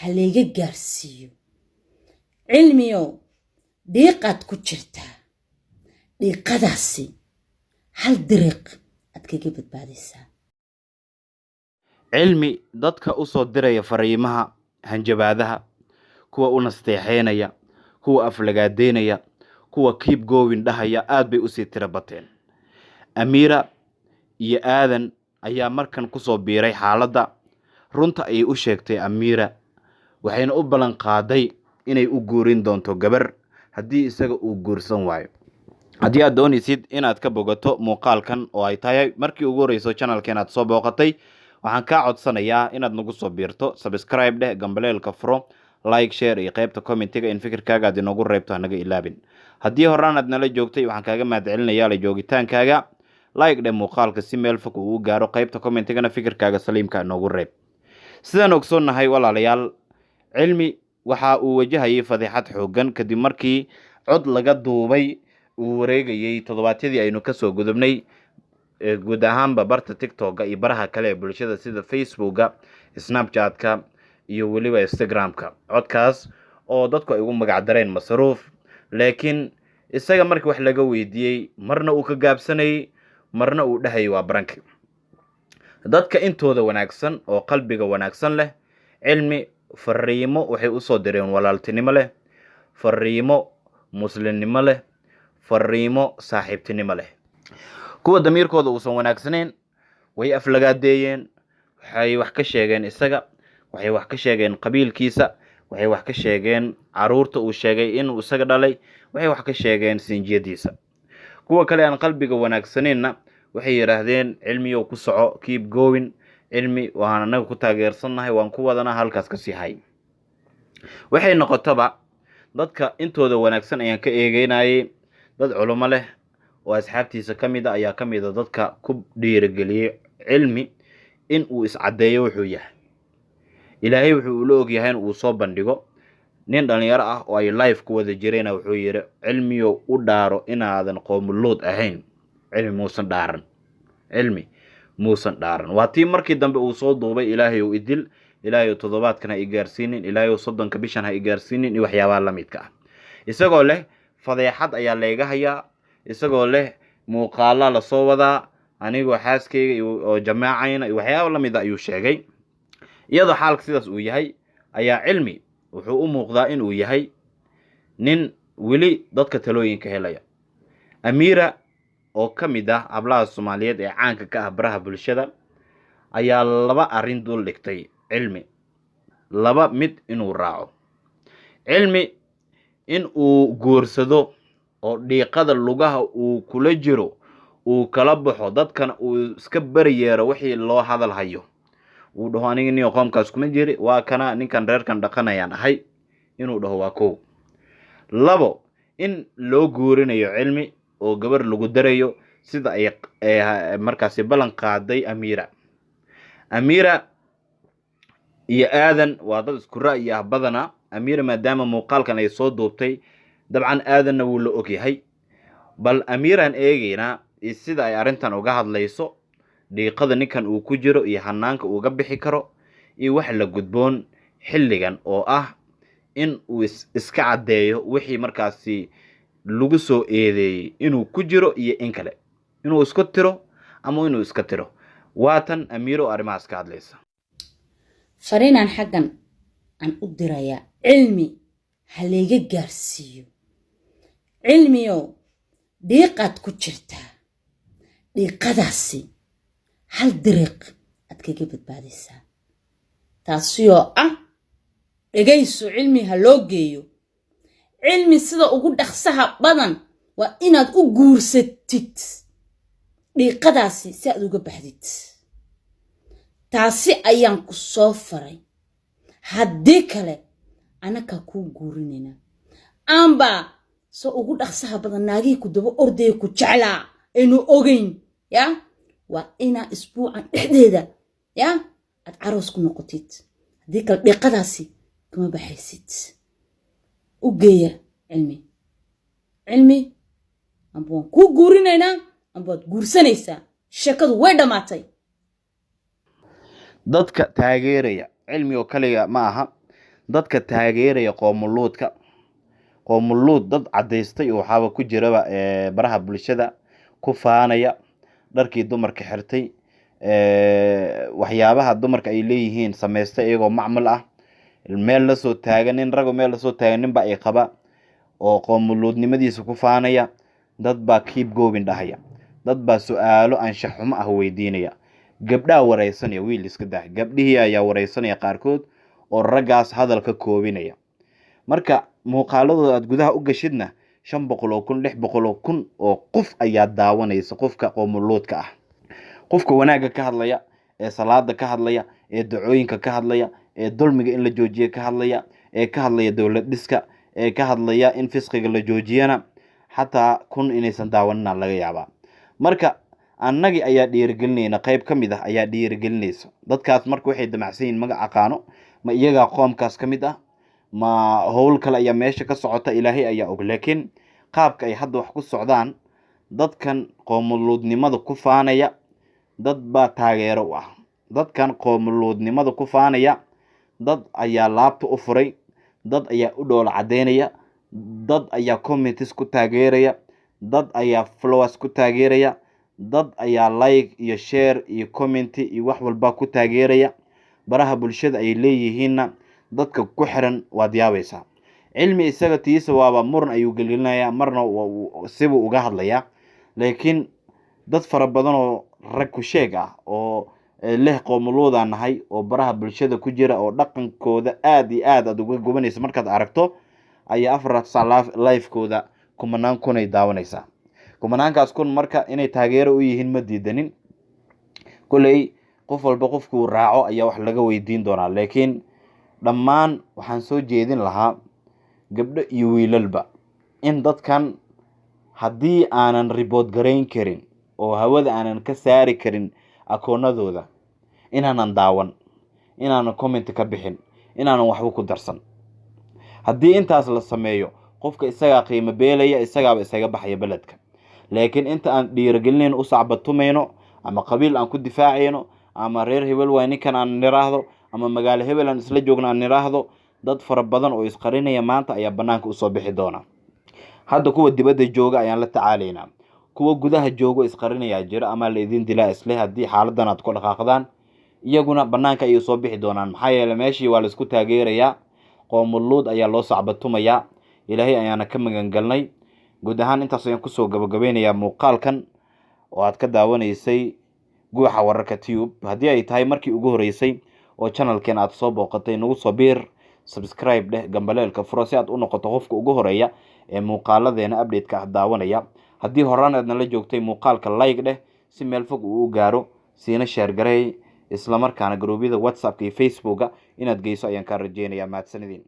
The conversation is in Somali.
هالليجا جارسيو علميو ديقات كتشرتا ديقاداسي هل دريق أتكيجبت بعد الساعة علمي dadka u soo diraya fariimaha hanjabaadaha kuwa u nasteexeynaya kuwa aflagaadeynaya kuwa keep going dhahaya aad bay u sii tira bateen Amira iyo Aadan ayaa markan ku soo biiray xaaladda runta ay u sheegtay Amira waxayna u balan qaaday inay u guurin doonto gabar haddii isaga uu guursan waayo haddii aad doonaysid inaad ka bogato muuqaalkan oo ay tahay markii ugu horeyso channelkeena aad soo booqatay waxaan ka codsanayaa inaad nagu soo biirto subscribe dheh gambaleelka furo like share iyo qaybta commentiga in fikirkaaga aad inoogu reebto hanaga ilaabin haddii horaan aad nala joogtay waxaan kaaga mahadcelinayaa la joogitaankaaga like dheh muuqaalka si meel fog uu gaaro qaybta commentigana fikirkaaga saliimka inoogu reeb sidaan ogsoonnahay walaalayaal cilmi waxa uu wajahayay fadiixad xooggan kadib markii cod laga duubay uu wareegayay toddobaadyadii aynu ka soo gudubnay guud ahaanba barta TikTok iyo baraha kale ee bulshada sida Facebook-ga, Snapchat-ka iyo waliba Instagram-ka codkaas oo dadku ay ugu magac dareen masruuf laakiin isaga markii wax laga weydiiyay marna uu ka gaabsanay marna uu dhahay waa brank dadka intooda wanaagsan oo qalbiga wanaagsan leh cilmi fariimo waxay u soo direen walaaltinimo leh fariimo muslimnimo leh fariimo saaxiibtinimo leh kuwa damiirkooda uusan wanaagsaneyn way aflagaadeeyeen waxay wax ka sheegeen isaga waxay wax ka sheegeen qabiilkiisa waxay wax ka sheegeen caruurta uu sheegay inuu isaga dhalay waxay wax ka sheegeen sinjiyadiisa kuwa kale aan qalbiga wanaagsaneenna waxay yiraahdeen cilmiyo ku soco keep going cilmi waan anaga ku taageersanahay waan ku wadana halkaas ka sii hay waxay noqotaba dadka intooda wanaagsan ayaan ka eegeynayay dad culimo leh oo asxaabtiisa kamid ayaa kamid dadka ku dhiirigeliyay cilmi in uu iscadeeyo wuxuu yahay ilaahay wuxuu la og yahay in uu soo bandhigo nin dhalinyaro ah oo ay live ku wada jireen wuxuu yiri cilmiyo u dhaaro inaadan qoomuluud ahayn cilmi muusan dhaaran waa tii markii dambe uu soo duubay ilaahay uu idil ilaahay toddobaadkan ha igaarsiinin ilaahay 30 bishan ha igaarsiinin iyo waxyaabaha la midka ah isagoo leh fadeexad ayaa leega hayaa isagoo leh muuqaala la soo wadaa anigoo xaaskeyga oo jamaacayna waxyaabo la mid ah ayuu sheegay iyadoo xaalka sidaas uu yahay ayaa cilmi wuxuu u muuqdaa in uu yahay nin wili dadka talooyinka helaya Amira oo kamid ah hablaha Soomaaliyeed ee caanka ka ah baraha bulshada ayaa laba arin dul dhigtay cilmi laba mid inuu raaco cilmi in uu guursado oo dhiiqada lugaha uu kula jiro uu kala baxo dadkana uu iska bariyeero wixii loo hadal hayo uu dhaho aniga niyo qoomkaas kuma jiri waa kana ninkan reerkan dhaqanayaan ahay inuu dhaho waa koow labo in loo guurinayo cilmi oo gabar lagu darayo sida ay markaas balan qaaday Amira iyo Aadan waa dad isku ra'yi ah badana Amira maadaama muuqaalkan ay soo duubtay dabcan Aadanna wuu la og yahay bal Amiran eegayna sida ay arintan uga hadlayso dhiiqada ninkan uu ku jiro iyo hanaanka uu ga bixi karo iyo wax la gudboon xilligan oo ah in uu iska cadeeyo wixii markaasi lagu soo eedeeyay inuu ku jiro iyo in kale inuu isku tiro ama inuu iska tiro waatan Amiro arimaas ka hadlaysa fariinaan xaggan aan u diraya cilmi haleega gaarsiiyo cilmiyo dhiiqad ku jirta dhiiqadaasi hal dariiq aad kaga badbaadaysaa taasoo ah dhagayso cilmi ha loo geeyo cilmi sida ugu dhaqsaha badan waa inaad u guursatid dhiiqadaasi si aad uga baxdid taasi ayaan ku soo faray haddii kale anaka ku guurinayna amba soo ugu dhaqsaha badan naagii ku daba orday ku jeclaa inuu ogeyn ya waa ina isbuucan dhexdeeda ya aad caroos ku noqotid haddii kale dhiiqadaasi kama baxaysid u geeya cilmi amba waan ku guurinaynaa amba waad guursanaysaa sheekadu way dhamaatay dadka taageeraya cilmi oo kaliya ma aha dadka taageeraya qoomuluudka qoomuluud dad cadaystay oo waxaaba ku jiraba baraha bulshada ku faanaya dharkii dumarka xirtay waxyaabaha dumarka ay leeyihiin sameystay iyagoo macmal ah meel la soo taagan nin rago meel la soo taagan ninba ay qaba oo qoomuluudnimadiisa ku faanaya dad baa keep going dhahaya dad baa su'aalo anshax xumo ah weydiinaya gabdhaha wareysanaya wiil iska daa gabdhihii ayaa wareysanaya qaarkood oo raggaas hadalka koobinaya marka muuqaaladooda aad gudaha u gashidna 500 oo kun 600 oo kun oo qof ayaa daawanaysa qofka qoomuluudka ah qofka wanaaga ka hadlaya ee salaada ka hadlaya ee ducooyinka ka hadlaya ee dulmiga in la joojiyo ka hadlaya ee ka hadlaya dawlad dhiska ee ka hadlaya in fisqiga la joojiyana xataa kun inaysan daawanina laga yaabaa marka annagi ayaa dhiirigelinayna qayb ka mid ah ayaa dhiirigelinaysa dadkaas marka waxay damacsan yihiin magac aqaano ma iyaga qoomkaas ka mid ah ma howl kale ayaa meesha ka socota ilaahay ayaa og laakiin qaabka ay hadda wax ku socdaan dadkan qoomuluudnimada ku faanaya dad baa taageero u ah dadkan qoomuluudnimada ku faanaya dad ayaa laabta u furay dad ayaa u dhoola cadeynaya dad ayaa comments ku taageeraya dad ayaa followers ku taageeraya dad ayaa like iyo share iyo comment iyo wax walba ku taageeraya baraha bulshada ay leeyihiinna dadka ku xiran waa diyaabaysa cilmi isaga tiisa waaba muran ayuu gelinayaa marna sibuu uga hadlayaa laakiin dad fara badan oo rag ku sheeg ah oo leh qoomuluuda nahay oo baraha bulshada ku jira oo dhaqankooda aad iyo aad uga gobanaysa markaad aragto ayaa afar live-kooda kumanaan kun ay daawanaysaa kumanaankaas kun marka inay taageero u yihiin ma diidanin kulay qof walba qofkuu raaco ayaa wax laga weydiin doonaa laakiin dhammaan waxaan soo jeedin lahaa gabdho iyo wiilalba in dadkan haddii aanan report garayn karin oo hawada aanan ka saari karin akoonadooda inaanan daawan inaanan comment ka bixin inaanan waxba ku darsan haddii intaas la sameeyo qofka isagaa qiimo beelaya isagaaba isaga baxaya beledka laakiin inta aan dhiirigelinayn u sacbatumayno ama qabiil aan ku difaacayno ama reer hebel waa ninkan aan niraahdo ama magaalo hebel aan isla joogno aan niraahdo dad fara badan oo isqarinaya maanta ayaa banaanka usoo bixi doona hadda kuwa dibadda jooga ayaan la tacaalaynaa kuwa gudaha joogo isqarinaya jira ama la idin dilaa isle haddii xaaladan aad ku dhaqaaqdaan iyaguna banaanka ayay soo bixi doonaan maxaa yeelay meeshii waa la isku taageerayaa qoomuluud ayaa loo sacbatumayaa ilaahay ayaana ka magan galnay guud ahaan intaas ayaan kusoo gabagabeynayaa muuqaalkan oo aad ka daawanaysay guuxa wararka tube haddii ay tahay markii ugu horeysay oo channelkeen aad soo booqatay nagu soo biir subscribe dheh gambaleelka furo si aad u noqoto qofka ugu horeeya ee muuqaaladeena update-ka ah daawanaya haddii horaan aadna la joogtay muuqaalka like dheh si meel fog uu u gaaro siina share gareey isla markaana garuubyada WhatsApp iyo Facebook inaad geyso ayaan ka rajeynayaa mahadsanidin